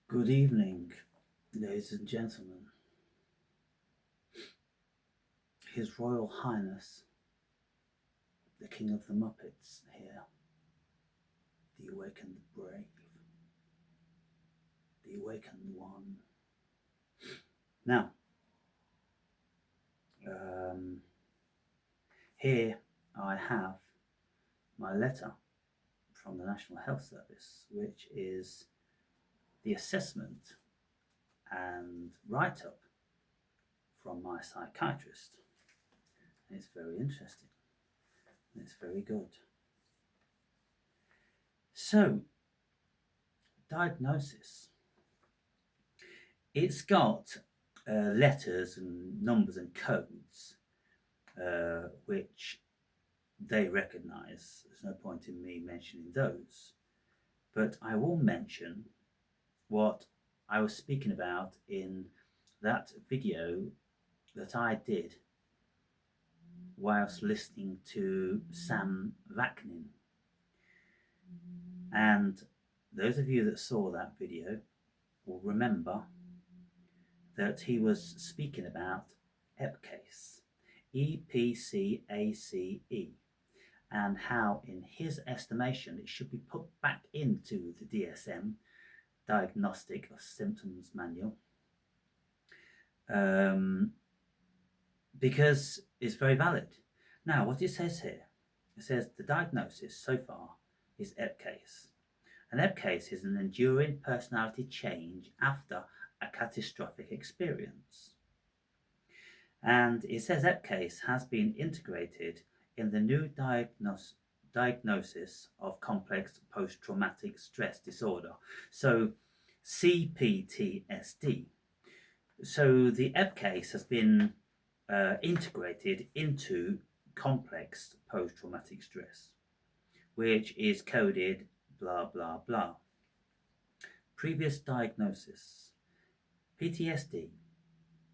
Good evening, ladies and gentlemen. His Royal Highness, the King of the Muppets, here. The awakened brave. The awakened one. Now, here I have my letter from the National Health Service, which is the assessment and write-up from my psychiatrist. And it's very interesting. And it's very good. So, diagnosis. It's got letters and numbers and codes, which they recognise. There's no point in me mentioning those. But I will mention what I was speaking about in that video that I did whilst listening to Sam Vaknin. And those of you that saw that video will remember that he was speaking about EPCASE, EPCACE, and how, in his estimation, it should be put back into the DSM, Diagnostic of Symptoms Manual, because it's very valid. Now, what it says here, it says the diagnosis so far is EPCASE. An EPCASE is an enduring personality change after a catastrophic experience. And it says EPCASE has been integrated in the new diagnosis of complex post-traumatic stress disorder, so CPTSD. So the EPCASE has been integrated into complex post-traumatic stress, which is coded blah blah blah. Previous diagnosis: PTSD,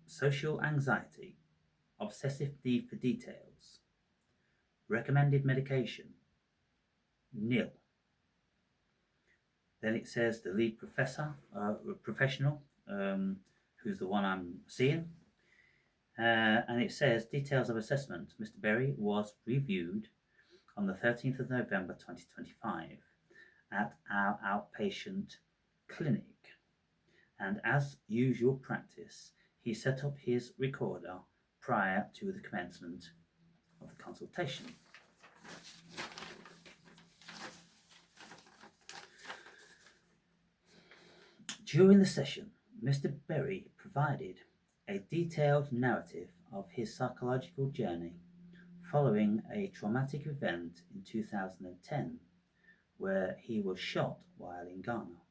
social anxiety, obsessive need for details. Recommended medication: nil. Then it says the lead professional, who's the one I'm seeing, and it says details of assessment. Mr. Berry was reviewed on the 13th of November 2025 at our outpatient clinic, and as usual practice, he set up his recorder prior to the commencement of the consultation. During the session, Mr. Berry provided a detailed narrative of his psychological journey following a traumatic event in 2010 where he was shot while in Ghana.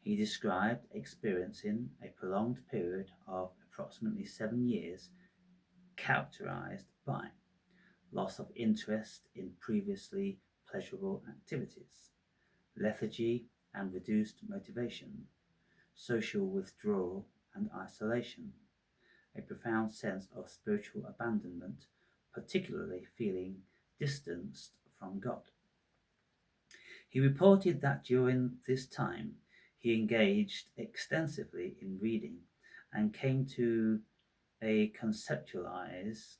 He described experiencing a prolonged period of approximately 7 years characterized by loss of interest in previously pleasurable activities, lethargy and reduced motivation, social withdrawal and isolation, a profound sense of spiritual abandonment, particularly feeling distanced from God. He reported that during this time he engaged extensively in reading and came to conceptualize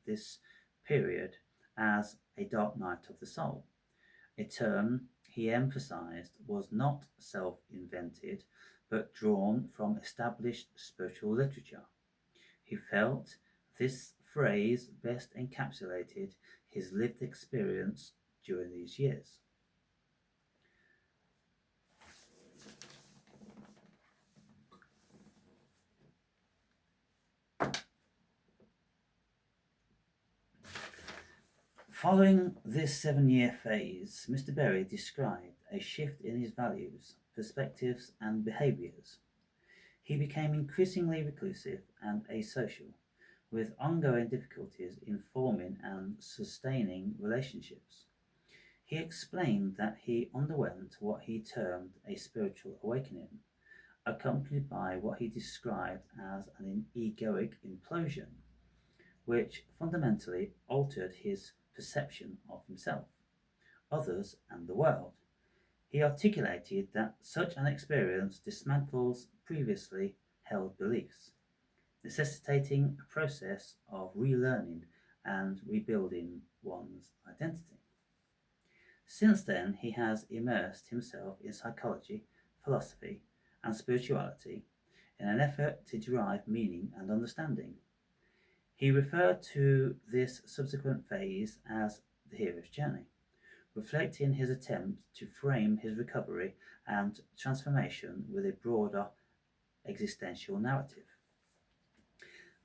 this period as a dark night of the soul, a term he emphasized was not self-invented but drawn from established spiritual literature. He felt this phrase best encapsulated his lived experience during these years. Following this 7-year phase, Mr. Berry described a shift in his values, perspectives, and behaviors. He became increasingly reclusive and asocial, with ongoing difficulties in forming and sustaining relationships. He explained that he underwent what he termed a spiritual awakening, accompanied by what he described as an egoic implosion, which fundamentally altered his perception of himself, others, and the world. He articulated that such an experience dismantles previously held beliefs, necessitating a process of relearning and rebuilding one's identity. Since then, he has immersed himself in psychology, philosophy, and spirituality in an effort to derive meaning and understanding. He referred to this subsequent phase as the hero's journey, reflecting his attempt to frame his recovery and transformation with a broader existential narrative.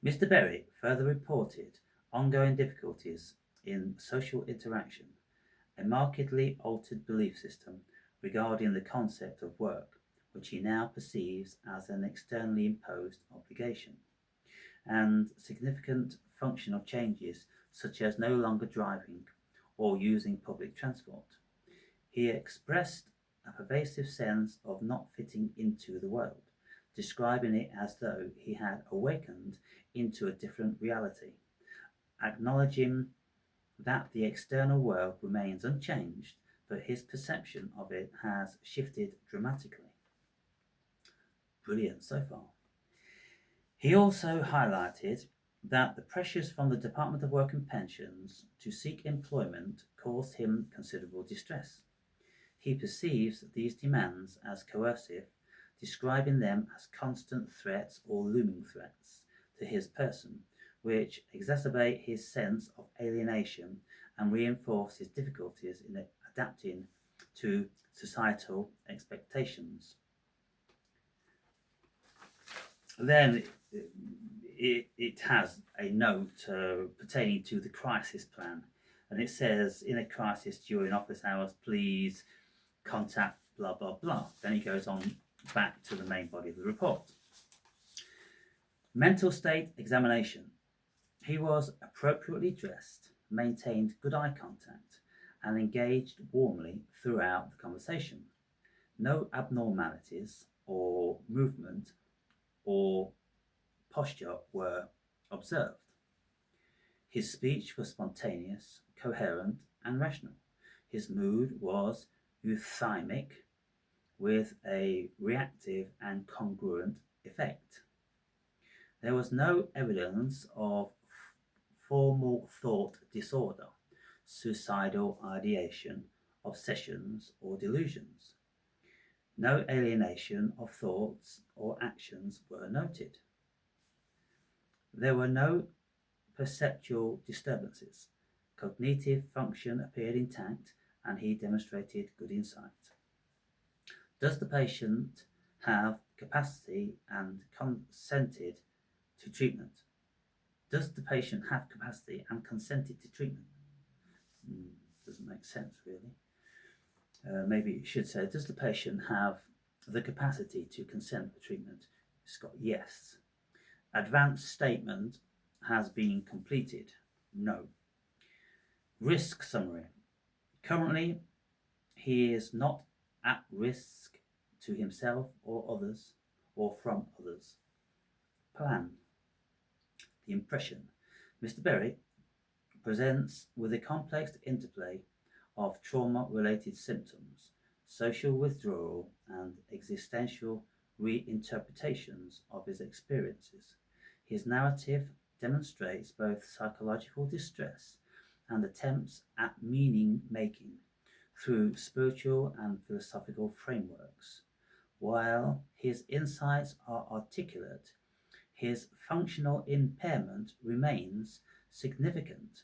Mr. Berry further reported ongoing difficulties in social interaction, a markedly altered belief system regarding the concept of work, which he now perceives as an externally imposed obligation, and significant functional changes such as no longer driving or using public transport. He expressed a pervasive sense of not fitting into the world, describing it as though he had awakened into a different reality, acknowledging that the external world remains unchanged, but his perception of it has shifted dramatically. Brilliant so far. He also highlighted that the pressures from the Department of Work and Pensions to seek employment caused him considerable distress. He perceives these demands as coercive, describing them as constant threats or looming threats to his person, which exacerbate his sense of alienation and reinforce his difficulties in adapting to societal expectations. Then it has a note pertaining to the crisis plan, and it says, in a crisis during office hours, please contact blah blah blah. Then it goes on back to the main body of the report. Mental state examination. He was appropriately dressed, maintained good eye contact, and engaged warmly throughout the conversation. No abnormalities or movement or posture were observed. His speech was spontaneous, coherent, and rational. His mood was euthymic, with a reactive and congruent effect. There was no evidence of formal thought disorder, suicidal ideation, obsessions, or delusions. No alienation of thoughts or actions were noted. There were no perceptual disturbances. Cognitive function appeared intact, and he demonstrated good insight. Does the patient have capacity and consented to treatment? Does the patient have capacity and consented to treatment? Doesn't make sense, really. Maybe it should say, does the patient have the capacity to consent for treatment? It's got yes. Advanced statement has been completed. No. Risk summary. Currently, he is not at risk to himself or others or from others. Plan. The impression. Mr. Berry presents with a complex interplay of trauma-related symptoms, social withdrawal, and existential reinterpretations of his experiences. His narrative demonstrates both psychological distress and attempts at meaning-making through spiritual and philosophical frameworks. While his insights are articulate, his functional impairment remains significant,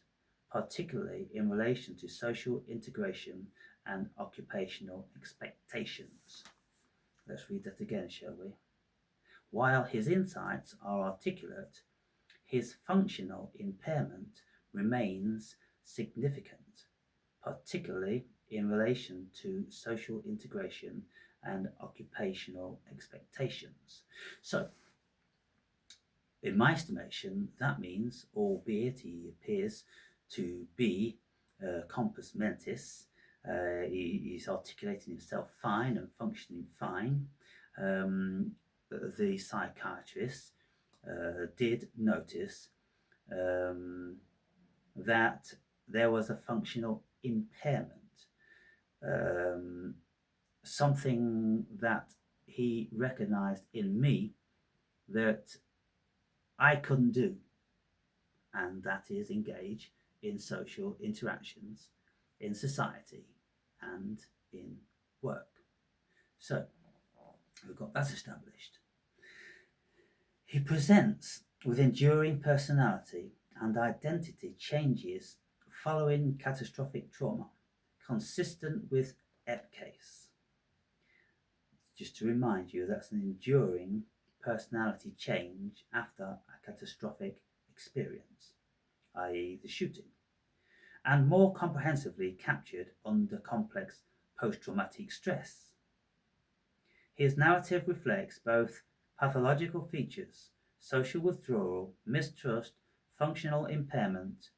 particularly in relation to social integration and occupational expectations. Let's read that again, shall we? While his insights are articulate, his functional impairment remains significant, particularly in relation to social integration and occupational expectations. So, in my estimation, that means, albeit he appears to be compos mentis, he's articulating himself fine and functioning fine. The psychiatrist did notice that there was a functional impairment. something that he recognized in me that I couldn't do, and that is engage in social interactions in society and in work. So we've got that established. He presents with enduring personality and identity changes following catastrophic trauma, consistent with EPCASE. Just to remind you, that's an enduring personality change after a catastrophic experience, i.e., the shooting, and more comprehensively captured under complex post-traumatic stress. His narrative reflects both pathological features, social withdrawal, mistrust, functional impairment,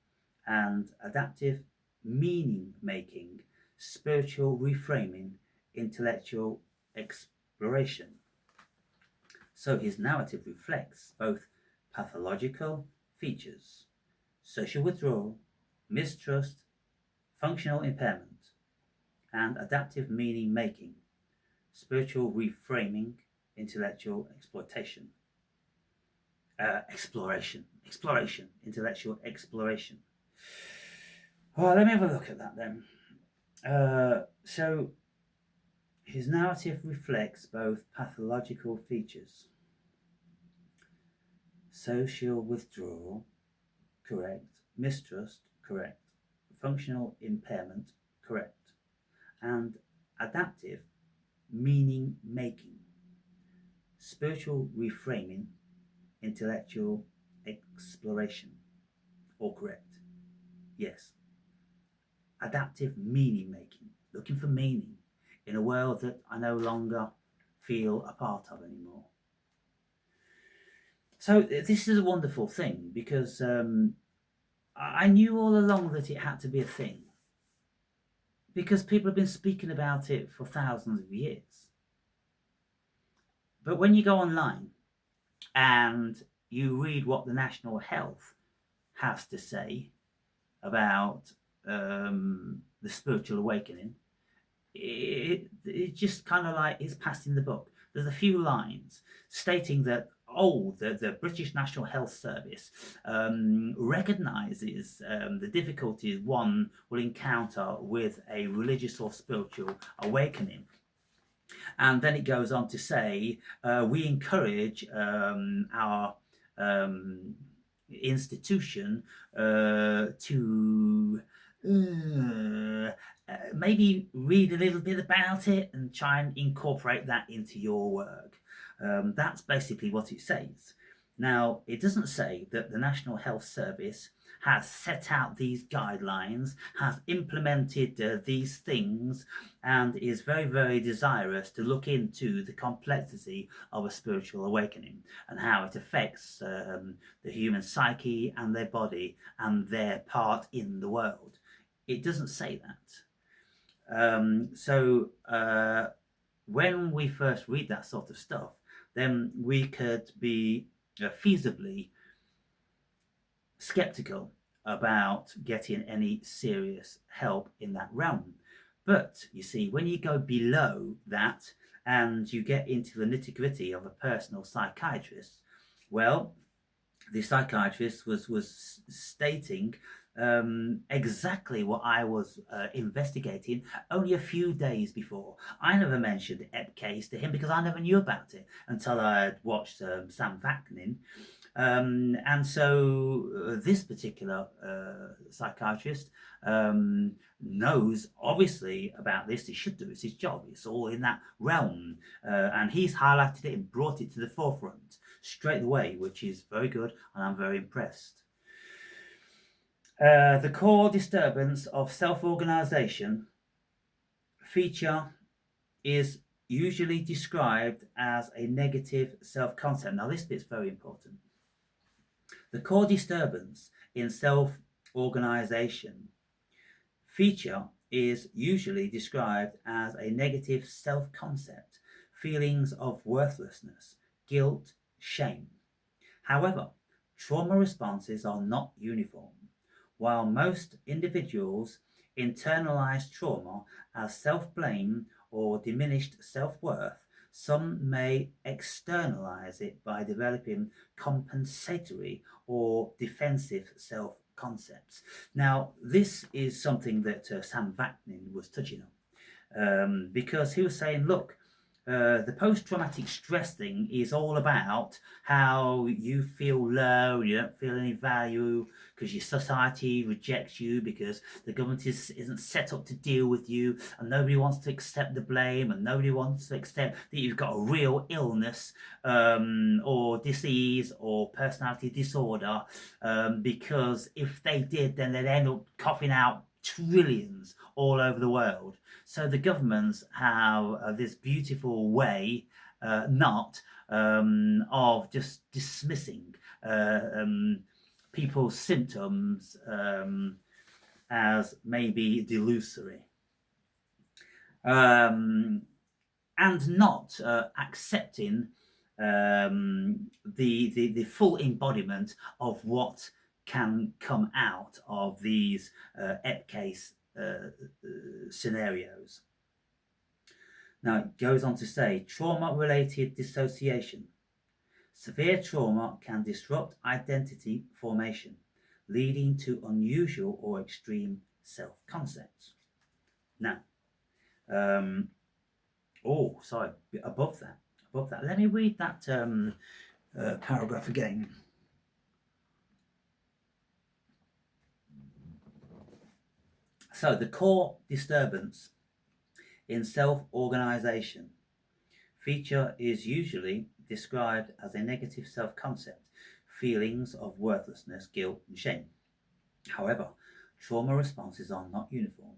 and adaptive meaning making, spiritual reframing, intellectual exploration. So his narrative reflects both pathological features, social withdrawal, mistrust, functional impairment, and adaptive meaning making, spiritual reframing, intellectual exploration, intellectual exploration. Well, let me have a look at that then. So his narrative reflects both pathological features, social withdrawal, correct, mistrust, correct, functional impairment, correct, and adaptive meaning making, spiritual reframing, intellectual exploration, all correct. Yes. Adaptive meaning making, looking for meaning in a world that I no longer feel a part of anymore. So this is a wonderful thing because I knew all along that it had to be a thing, because people have been speaking about it for thousands of years. But when you go online and you read what the National Health has to say about the spiritual awakening, it just kind of like is passed in the book. There's a few lines stating that the British National Health Service recognises the difficulties one will encounter with a religious or spiritual awakening. And then it goes on to say, we encourage our institution to maybe read a little bit about it and try and incorporate that into your work. That's basically what it says. Now, it doesn't say that the National Health Service has set out these guidelines, has implemented these things, and is very, very desirous to look into the complexity of a spiritual awakening and how it affects the human psyche and their body and their part in the world. It doesn't say that. So when we first read that sort of stuff, then we could be feasibly skeptical about getting any serious help in that realm. But you see, when you go below that and you get into the nitty-gritty of a personal psychiatrist, well, the psychiatrist was stating exactly what I was investigating only a few days before. I never mentioned EPCASE to him because I never knew about it until I had watched Sam Vaknin. And so this particular psychiatrist knows obviously about this. He should do, it's his job. It's all in that realm. And he's highlighted it and brought it to the forefront straight away, which is very good, and I'm very impressed. The core disturbance of self-organization feature is usually described as a negative self-concept. Now this bit's very important. The core disturbance in self-organization feature is usually described as a negative self-concept, feelings of worthlessness, guilt, shame. However, trauma responses are not uniform. While most individuals internalize trauma as self-blame or diminished self-worth, some may externalize it by developing compensatory or defensive self-concepts. Now, this is something that Sam Vaknin was touching on, because he was saying, look, the post-traumatic stress thing is all about how you feel low, you don't feel any value because your society rejects you, because the government isn't set up to deal with you, and nobody wants to accept the blame, and nobody wants to accept that you've got a real illness or disease or personality disorder, because if they did, then they'd end up coughing out trillions all over the world. So the governments have this beautiful way, not of just dismissing people's symptoms as maybe delusory, and not accepting the full embodiment of what can come out of these case scenarios. Now, it goes on to say, trauma-related dissociation. Severe trauma can disrupt identity formation, leading to unusual or extreme self-concepts. Now, above that, let me read that paragraph again. So, the core disturbance in self-organization feature is usually described as a negative self-concept, feelings of worthlessness, guilt, and shame. However, trauma responses are not uniform.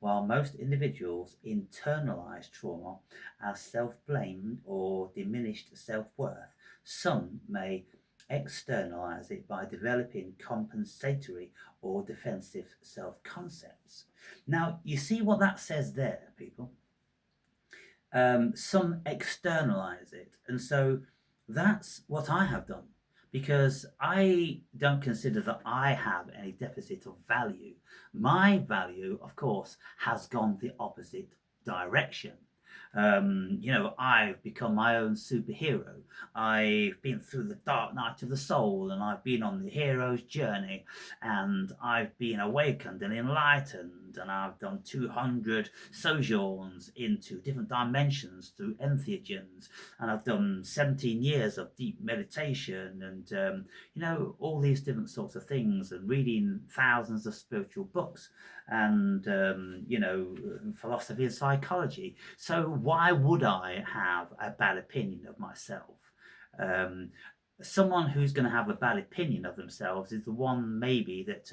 While most individuals internalize trauma as self-blame or diminished self-worth, some may externalize it by developing compensatory or defensive self-concepts. Now, you see what that says there, people? Some externalize it, and so that's what I have done, because I don't consider that I have any deficit of value. My value, of course, has gone the opposite direction. I've become my own superhero. I've been through the dark night of the soul, and I've been on the hero's journey, and I've been awakened and enlightened, and I've done 200 sojourns into different dimensions through entheogens, and I've done 17 years of deep meditation, and all these different sorts of things, and reading thousands of spiritual books, and philosophy and psychology. So why would I have a bad opinion of myself? Someone who's going to have a bad opinion of themselves is the one maybe that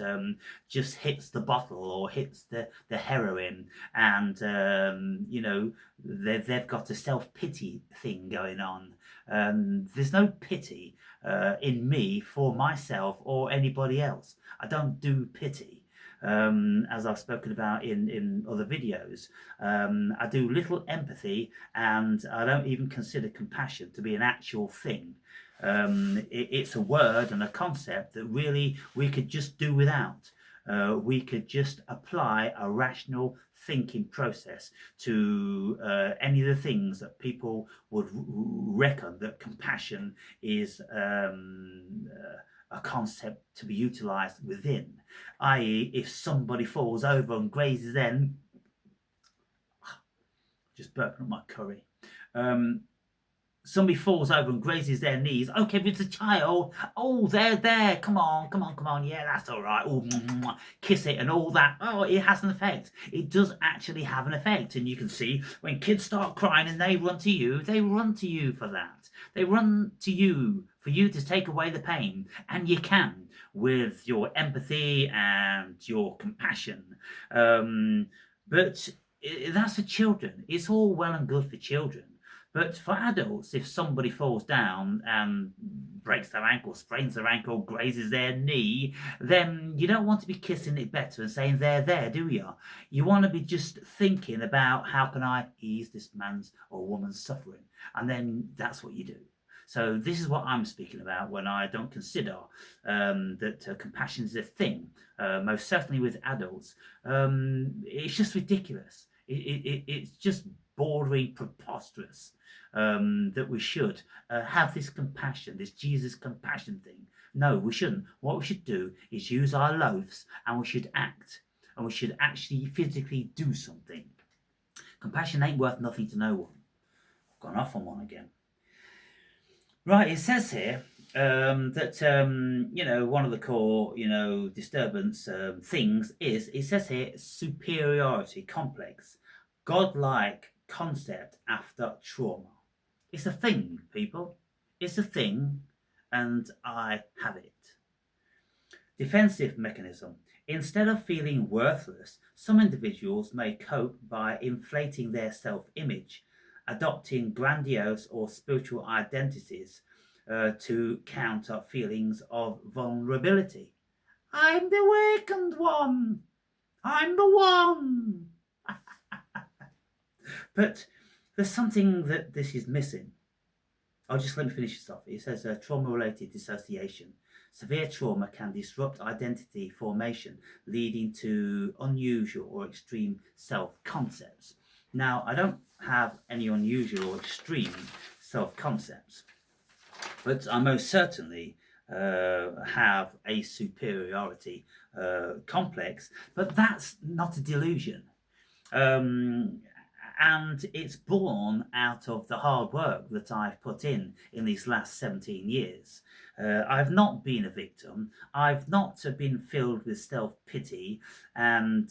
just hits the bottle or hits the heroin, and they've got a self-pity thing going on. There's no pity in me for myself or anybody else. I don't do pity. As I've spoken about in other videos, I do little empathy, and I don't even consider compassion to be an actual thing. It's a word and a concept that really we could just do without. We could just apply a rational thinking process to any of the things that people would reckon that compassion is a concept to be utilized within, i.e. if somebody falls over and grazes them, just burping up my curry, somebody falls over and grazes their knees, okay, if it's a child, oh, there, come on, yeah, that's all right, oh, kiss it and all that, oh, it has an effect. It does actually have an effect, and you can see when kids start crying and they run to you for that. They run to you for you to take away the pain, and you can with your empathy and your compassion. But that's for children. It's all well and good for children. But for adults, if somebody falls down and breaks their ankle, sprains their ankle, grazes their knee, then you don't want to be kissing it better and saying, there, do you? You want to be just thinking about how can I ease this man's or woman's suffering? And then that's what you do. So this is what I'm speaking about when I don't consider that compassion is a thing, most certainly with adults. It's just ridiculous. It's just bordering preposterous that we should have this compassion, this Jesus compassion thing. No, we shouldn't. What we should do is use our loaves, and we should act, and we should actually physically do something. Compassion ain't worth nothing to no one. I've gone off on one again. Right, it says here that one of the core disturbance things is, it says here, superiority complex, godlike concept after trauma. It's a thing, people. It's a thing, and I have it. Defensive mechanism. Instead of feeling worthless, some individuals may cope by inflating their self-image, adopting grandiose or spiritual identities to counter feelings of vulnerability. I'm the awakened one. I'm the one. But there's something that this is missing. Let me finish this off. It says trauma-related dissociation. Severe trauma can disrupt identity formation, leading to unusual or extreme self-concepts. Now, I don't have any unusual or extreme self-concepts, but I most certainly have a superiority complex, but that's not a delusion. And it's born out of the hard work that I've put in these last 17 years. I've not been a victim. I've not been filled with self-pity, and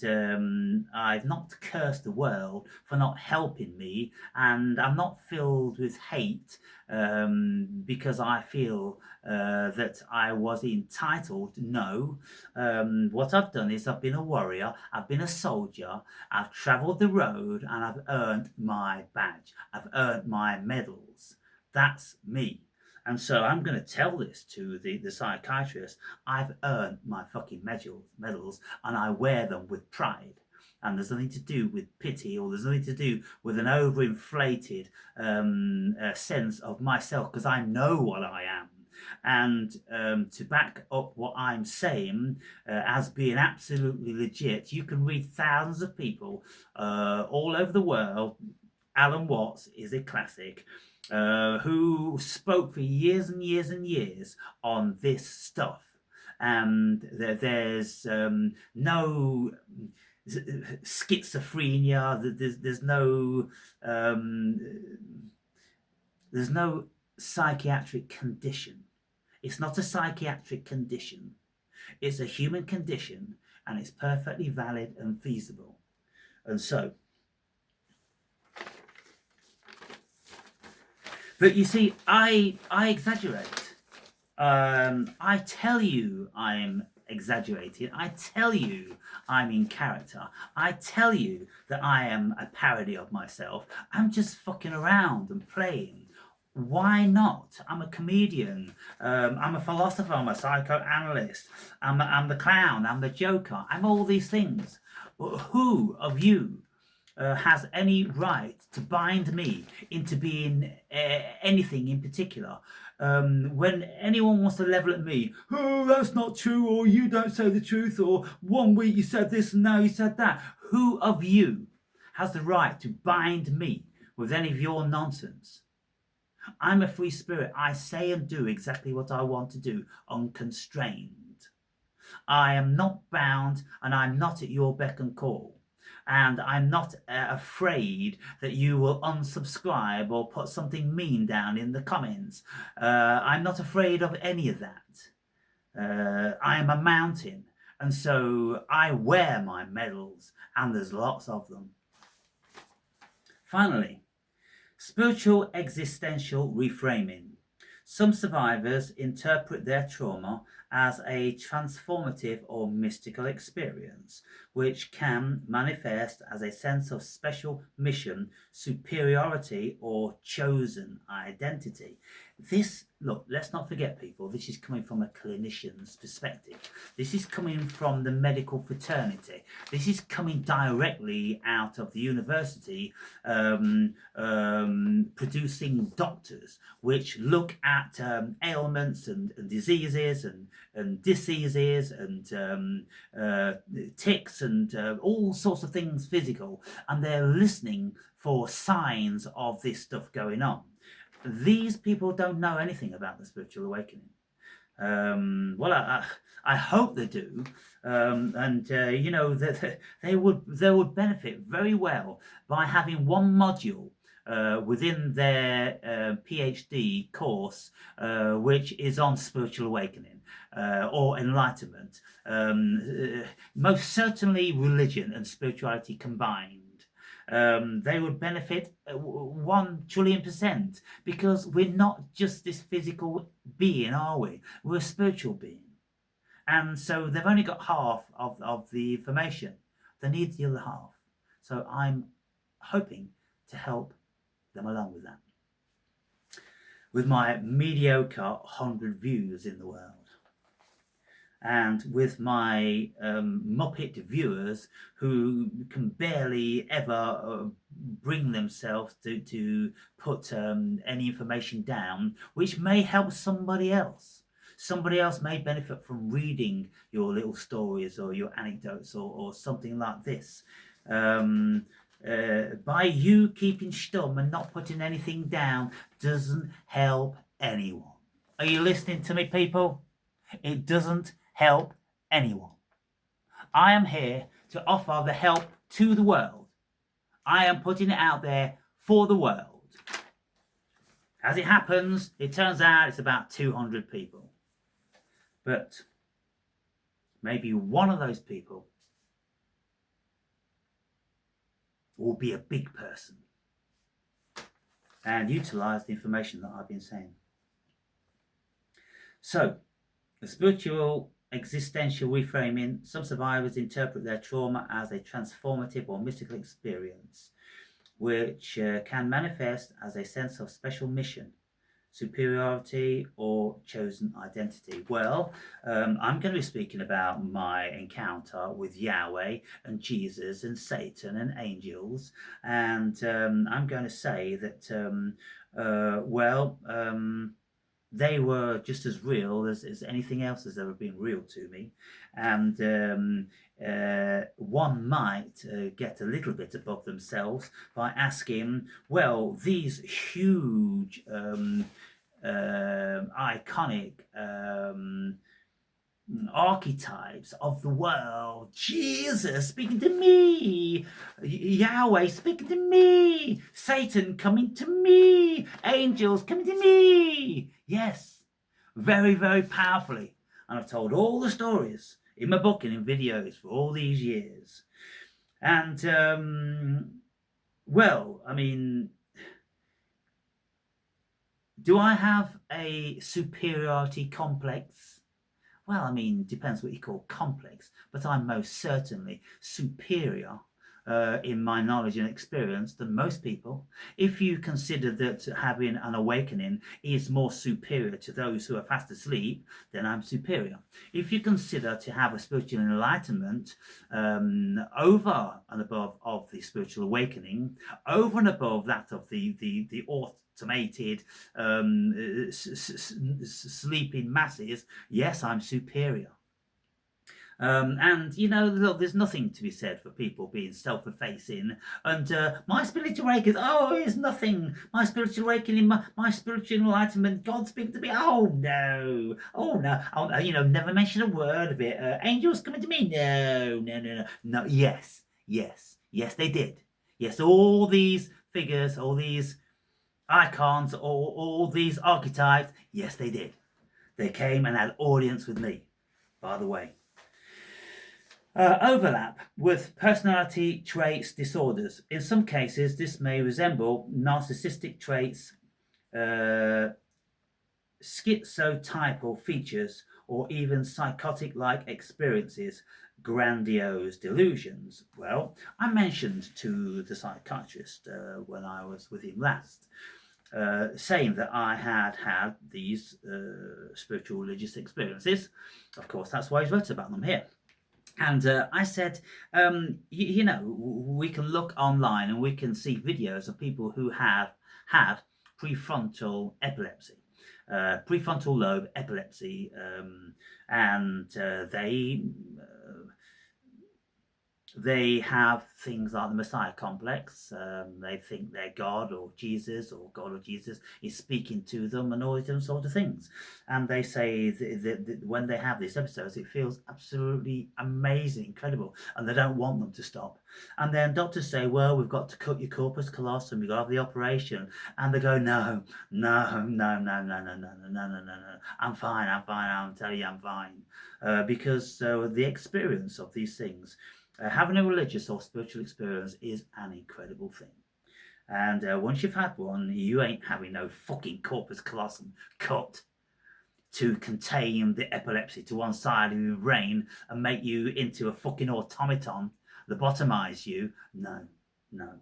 I've not cursed the world for not helping me, and I'm not filled with hate because I feel that I was entitled. No. What I've done is I've been a warrior, I've been a soldier, I've travelled the road, and I've earned my badge. I've earned my medals. That's me. And so I'm going to tell this to the psychiatrist. I've earned my fucking medals, and I wear them with pride. And there's nothing to do with pity, or there's nothing to do with an overinflated sense of myself, because I know what I am. And to back up what I'm saying as being absolutely legit, you can read thousands of people all over the world. Alan Watts is a classic, who spoke for years and years and years on this stuff. And there's no schizophrenia, there's no psychiatric condition. It's not a psychiatric condition. It's a human condition, and it's perfectly valid and feasible. And so, but you see, I exaggerate. I tell you I'm exaggerating. I tell you I'm in character. I tell you that I am a parody of myself. I'm just fucking around and playing. Why not? I'm a comedian. I'm a philosopher. I'm a psychoanalyst. I'm the clown. I'm the joker. I'm all these things. Who of you has any right to bind me into being anything in particular? When anyone wants to level at me, oh, that's not true, or you don't say the truth, or 1 week you said this and now you said that. Who of you has the right to bind me with any of your nonsense? I'm a free spirit. I say and do exactly what I want to do, unconstrained. I am not bound, and I'm not at your beck and call. And I'm not afraid that you will unsubscribe or put something mean down in the comments. I'm not afraid of any of that. I am a mountain, and so I wear my medals, and there's lots of them. Finally, spiritual existential reframing. Some survivors interpret their trauma as a transformative or mystical experience, which can manifest as a sense of special mission, superiority, or chosen identity. This, look, let's not forget, people, this is coming from a clinician's perspective. This is coming from the medical fraternity. This is coming directly out of the university, producing doctors which look at ailments and diseases and diseases and tics and all sorts of things physical, and they're listening for signs of this stuff going on. These people don't know anything about the spiritual awakening. Well, I hope they do, and you know that they would benefit very well by having one module within their PhD course, which is on spiritual awakening or enlightenment. Most certainly, religion and spirituality combined. They would benefit 1,000,000,000%, because we're not just this physical being, are we? We're a spiritual being. And so they've only got half of the information. They need the other half. So I'm hoping to help them along with that. With my mediocre 100 views in the world. And with my Muppet viewers who can barely ever bring themselves to put any information down, which may help somebody else. Somebody else may benefit from reading your little stories or your anecdotes or something like this. By you keeping stum and not putting anything down doesn't help anyone. Are you listening to me, people? It doesn't help anyone. I am here to offer the help to the world. I am putting it out there for the world. As it happens, it turns out it's about 200 people. But maybe one of those people will be a big person and utilize the information that I've been saying. So, the spiritual existential reframing, some survivors interpret their trauma as a transformative or mystical experience, which can manifest as a sense of special mission, superiority, or chosen identity. Well, I'm going to be speaking about my encounter with Yahweh and Jesus and Satan and angels, and I'm going to say that, they were just as real as anything else has ever been real to me. And one might get a little bit above themselves by asking, well, these huge, iconic archetypes of the world, Jesus speaking to me, Yahweh speaking to me, Satan coming to me, angels coming to me. Yes, very, very powerfully. And I've told all the stories in my book and in videos for all these years. And well, I mean, do I have a superiority complex? Well, I mean, depends what you call complex, but I'm most certainly superior in my knowledge and experience than most people. If you consider that having an awakening is more superior to those who are fast asleep, then I'm superior. If you consider to have a spiritual enlightenment over and above of the spiritual awakening, over and above that of the automated sleeping masses, yes, I'm superior. And you know, look, there's nothing to be said for people being self-effacing and my spiritual awakening, oh, it's nothing. My spiritual awakening, my spiritual enlightenment, God speak to me. Oh no, you know, never mention a word of it. Angels coming to me, no. Yes, they did. Yes, all these figures, all these icons, all these archetypes, yes, they did. They came and had audience with me, by the way. Overlap with personality traits disorders. In some cases, this may resemble narcissistic traits, schizotypal features, or even psychotic-like experiences, grandiose delusions. Well, I mentioned to the psychiatrist when I was with him last, saying that I had these spiritual religious experiences. Of course, that's why I wrote about them here. And I said, you know, we can look online and we can see videos of people who have prefrontal epilepsy, prefrontal lobe epilepsy, and they They have things like the Messiah complex. They think they're God or Jesus, or God or Jesus is speaking to them, and all these different sort of things. And they say that when they have these episodes, it feels absolutely amazing, incredible, and they don't want them to stop. And then doctors say, well, we've got to cut your corpus callosum, we've got to have the operation. And they go, no, no, no, no, no, no, no, no, no, no, no, no. I'm fine, I'm telling you, I'm fine. Because the experience of these things, having a religious or spiritual experience is an incredible thing. And once you've had one, you ain't having no fucking corpus callosum cut to contain the epilepsy to one side of your brain and make you into a fucking automaton, lobotomize you. No, no.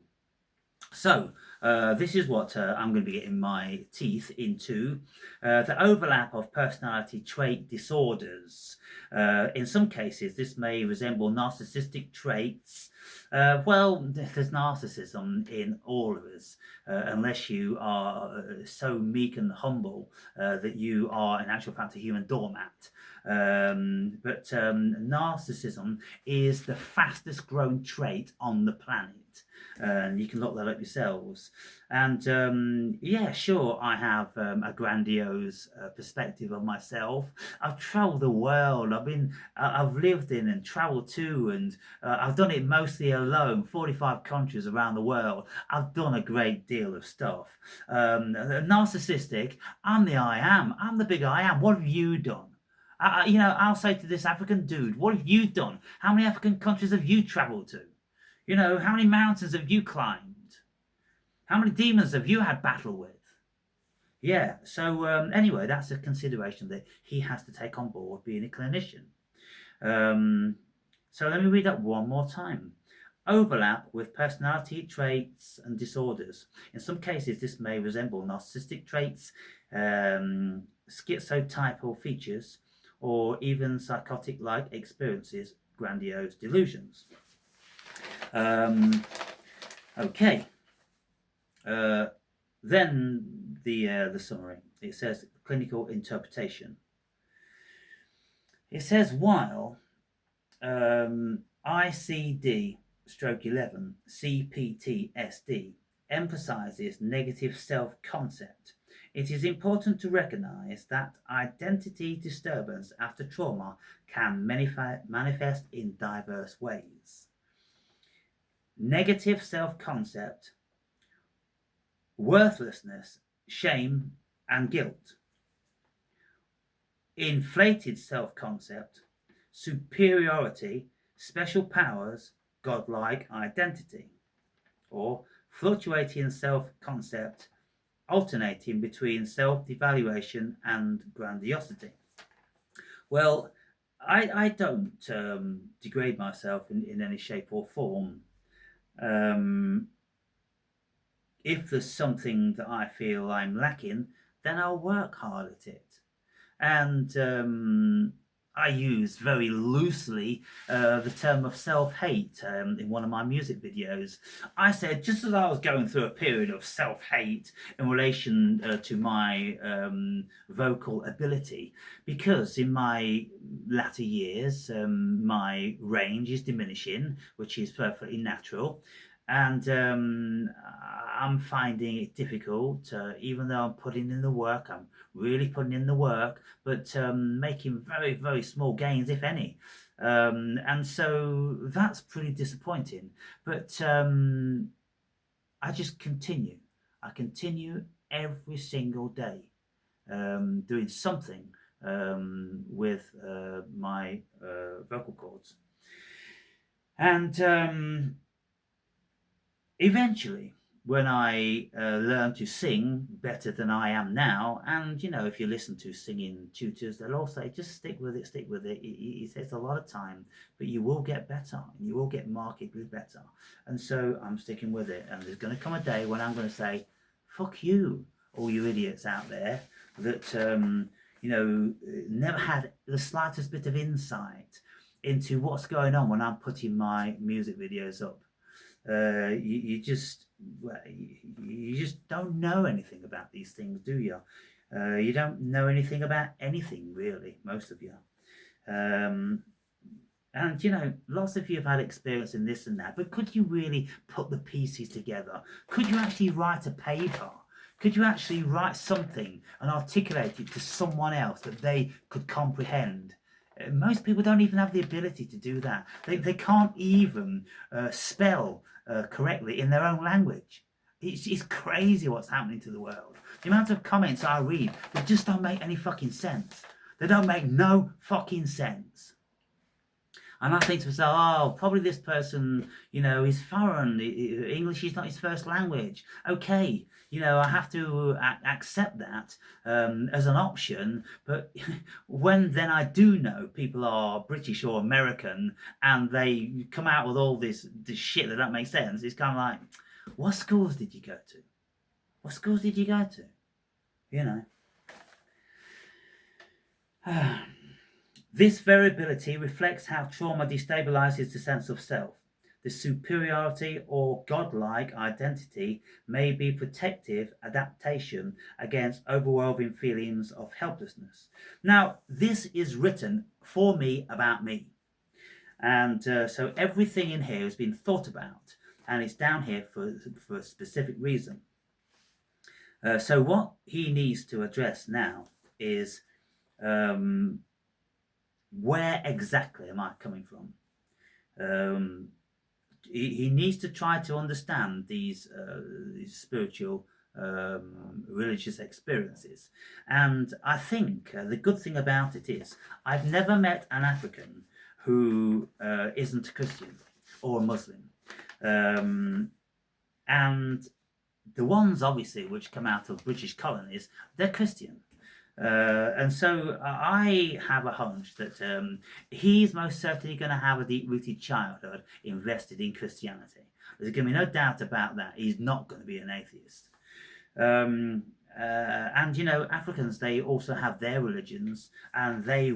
So, this is what I'm going to be getting my teeth into. The overlap of personality trait disorders. In some cases, this may resemble narcissistic traits. Well, there's narcissism in all of us, unless you are so meek and humble that you are, in actual fact, a human doormat. But narcissism is the fastest growing trait on the planet. And you can look that up yourselves. And yeah, sure, I have a grandiose perspective of myself. I've travelled the world. I've lived in and travelled to, and I've done it mostly alone. 45 countries around the world. I've done a great deal of stuff. Narcissistic. I'm the I am. I'm the big I am. What have you done? I'll say to this African dude, what have you done? How many African countries have you travelled to? How many mountains have you climbed? How many demons have you had battle with? Yeah, so anyway, that's a consideration that he has to take on board being a clinician. So let me read that one more time. Overlap with personality traits and disorders. In some cases, this may resemble narcissistic traits, schizotypal features, or even psychotic-like experiences, grandiose delusions. Okay. Then the summary. It says clinical interpretation. It says while ICD-11 CPTSD emphasizes negative self-concept, it is important to recognize that identity disturbance after trauma can manifest in diverse ways. Negative self-concept, worthlessness, shame, and guilt. Inflated self-concept, superiority, special powers, godlike identity. Or fluctuating self-concept, alternating between self-devaluation and grandiosity. Well, I don't degrade myself in any shape or form. If there's something that I feel I'm lacking, then I'll work hard at it. And I use very loosely the term of self-hate in one of my music videos. I said, just as I was going through a period of self-hate in relation to my vocal ability, because in my latter years, my range is diminishing, which is perfectly natural. And I'm finding it difficult, even though I'm putting in the work. I'm really putting in the work, but making very, very small gains, if any. And so that's pretty disappointing. But I just continue. I continue every single day doing something with my vocal cords. And eventually, when I learned to sing better than I am now, and if you listen to singing tutors, they'll all say, just stick with it, stick with it. It takes a lot of time, but you will get better, and you will get markedly better. And so I'm sticking with it. And there's going to come a day when I'm going to say, fuck you, all you idiots out there that, never had the slightest bit of insight into what's going on when I'm putting my music videos up. You just don't know anything about these things, do you? You don't know anything about anything, really, most of you. And lots of you have had experience in this and that, but could you really put the pieces together? Could you actually write a paper? Could you actually write something and articulate it to someone else that they could comprehend? Most people don't even have the ability to do that. They can't even spell correctly in their own language. It's crazy what's happening to the world. The amount of comments I read, they just don't make any fucking sense. They don't make no fucking sense. And I think to myself, oh, probably this person, is foreign. English is not his first language. Okay, I have to accept that as an option. But when then I do know people are British or American and they come out with all this shit that don't make sense, it's kind of like, what schools did you go to? What schools did you go to? This variability reflects how trauma destabilizes the sense of self. The superiority or godlike identity may be protective adaptation against overwhelming feelings of helplessness. Now, this is written for me about me. And so everything in here has been thought about, and it's down here for a specific reason. So what he needs to address now is where exactly am I coming from? He needs to try to understand these spiritual, religious experiences. And I think the good thing about it is I've never met an African who isn't a Christian or a Muslim. And the ones, obviously, which come out of British colonies, they're Christian. And so I have a hunch that he's most certainly going to have a deep-rooted childhood invested in Christianity. There's going to be no doubt about that. He's not going to be an atheist. And Africans, they also have their religions, and they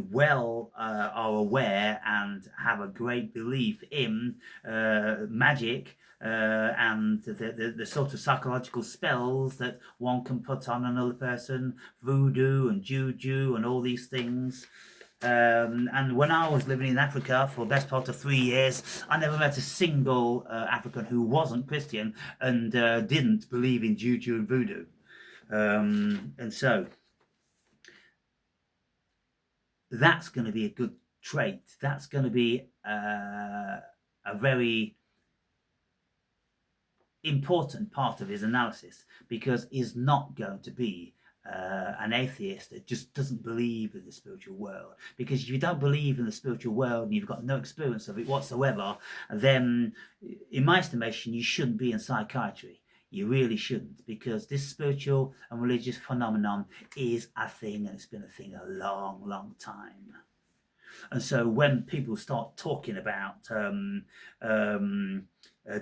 are aware and have a great belief in magic and the sort of psychological spells that one can put on another person, voodoo and juju and all these things. And when I was living in Africa for the best part of 3 years, I never met a single African who wasn't Christian and didn't believe in juju and voodoo. And so that's going to be a good trait. That's going to be a very important part of his analysis, because he's not going to be an atheist that just doesn't believe in the spiritual world. Because if you don't believe in the spiritual world and you've got no experience of it whatsoever, then in my estimation you shouldn't be in psychiatry. You really shouldn't, because this spiritual and religious phenomenon is a thing, and it's been a thing a long, long time. And so when people start talking about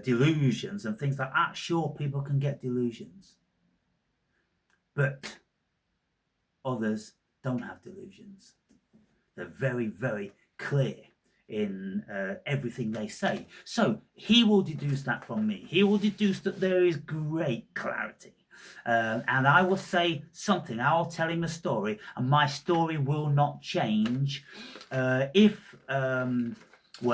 delusions and things like that, sure, people can get delusions, but others don't have delusions. They're very, very clear in everything they say. So he will deduce that from me. He will deduce that there is great clarity. And I will say something. I'll tell him a story, and my story will not change. Well,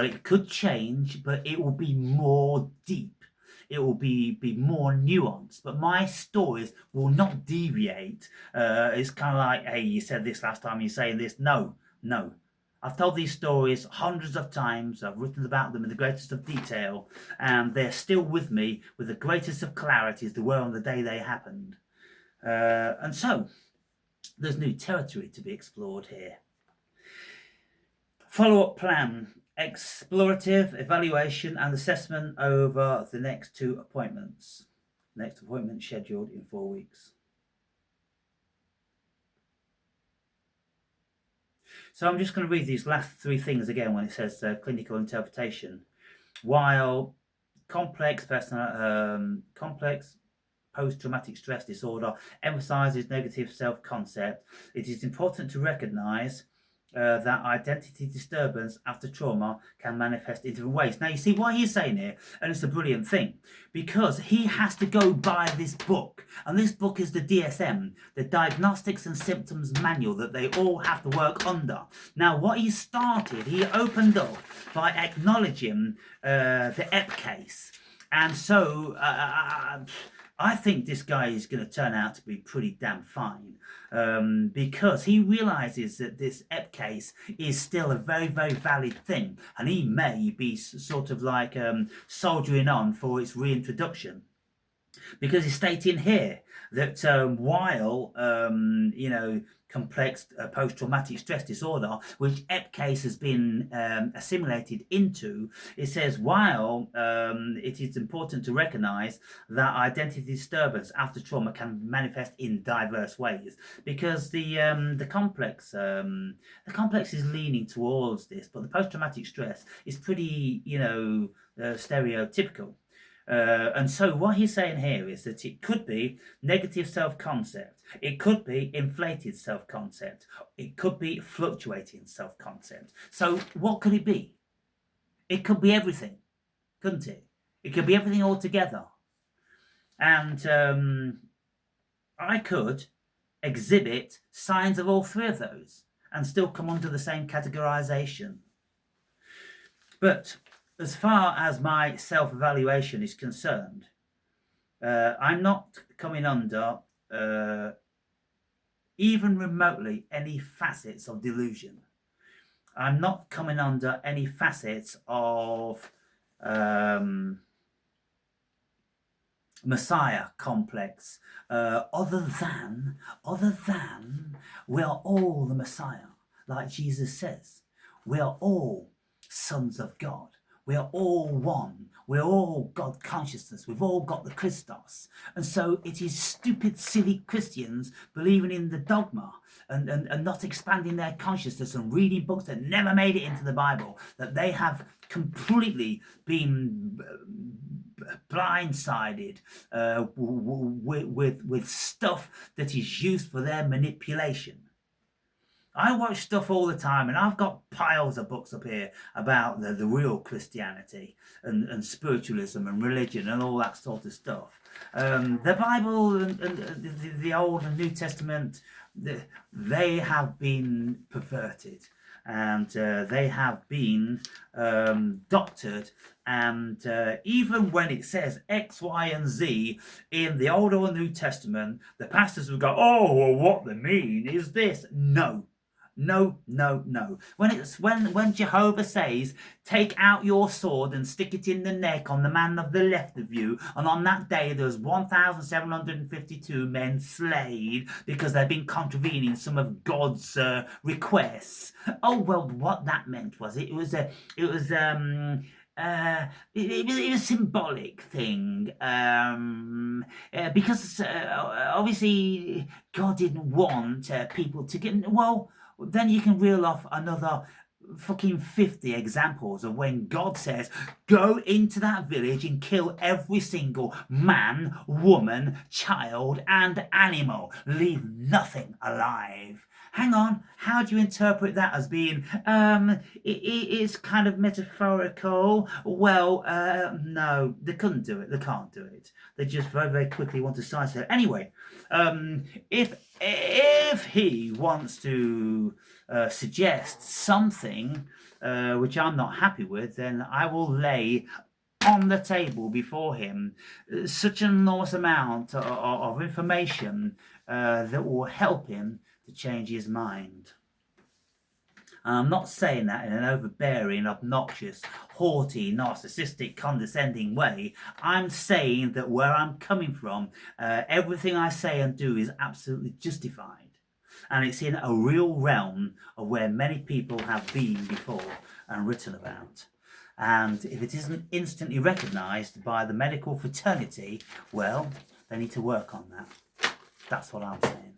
it could change, but it will be more deep. It will be more nuanced, but my stories will not deviate. It's kind of like, hey, you said this last time, you're saying this. No. I've told these stories hundreds of times. I've written about them in the greatest of detail, and they're still with me with the greatest of clarity as they were on the day they happened. And so, there's new territory to be explored here. Follow-up plan. Explorative evaluation and assessment over the next 2 appointments. Next appointment scheduled in 4 weeks. So I'm just going to read these last 3 things again when it says clinical interpretation. While complex post-traumatic stress disorder emphasizes negative self-concept, it is important to recognize that identity disturbance after trauma can manifest in different ways. Now, you see what he's saying here, and it's a brilliant thing, because he has to go by this book, and this book is the DSM, the Diagnostics and Symptoms Manual, that they all have to work under. Now, what he started, he opened up by acknowledging the EP case, and so I think this guy is going to turn out to be pretty damn fine, because he realizes that this EP case is still a very, very valid thing, and he may be sort of like soldiering on for its reintroduction. Because he's stating here that while, complex post-traumatic stress disorder, which EPCASE has been assimilated into, it says while it is important to recognize that identity disturbance after trauma can manifest in diverse ways, because the complex is leaning towards this, but the post-traumatic stress is pretty, stereotypical. And so what he's saying here is that it could be negative self-concept, it could be inflated self-concept, it could be fluctuating self-concept. So what could it be? It could be everything, couldn't it? It could be everything altogether. And I could exhibit signs of all three of those and still come under the same categorization. But as far as my self-evaluation is concerned, I'm not coming under even remotely any facets of delusion. I'm not coming under any facets of Messiah complex, other than we are all the Messiah, like Jesus says. We are all sons of God. We are all one. We're all God consciousness. We've all got the Christos. And so it is stupid, silly Christians believing in the dogma and not expanding their consciousness and reading books that never made it into the Bible, that they have completely been blindsided with stuff that is used for their manipulation. I watch stuff all the time, and I've got piles of books up here about the real Christianity and spiritualism and religion and all that sort of stuff. The Bible and the Old and New Testament, they have been perverted, and they have been doctored. And even when it says X, Y, and Z in the Old or New Testament, the pastors will go, "Oh, well, what they mean is this." No. When Jehovah says, "Take out your sword and stick it in the neck on the man of the left of you," and on that day there's 1,752 men slain because they've been contravening some of God's requests. Oh well, what that meant was it was a symbolic thing, because obviously God didn't want people to get, well, then you can reel off another fucking 50 examples of when God says, "Go into that village and kill every single man, woman, child, and animal. Leave nothing alive." Hang on, how do you interpret that as being, it's kind of metaphorical? Well, no, they couldn't do it. They can't do it. They just very, very quickly want to sidestep. Anyway, if he wants to suggest something which I'm not happy with, then I will lay on the table before him such an enormous amount of information that will help him to change his mind. And I'm not saying that in an overbearing, obnoxious, haughty, narcissistic, condescending way. I'm saying that where I'm coming from, everything I say and do is absolutely justified. And it's in a real realm of where many people have been before and written about. And if it isn't instantly recognised by the medical fraternity, well, they need to work on that. That's what I'm saying.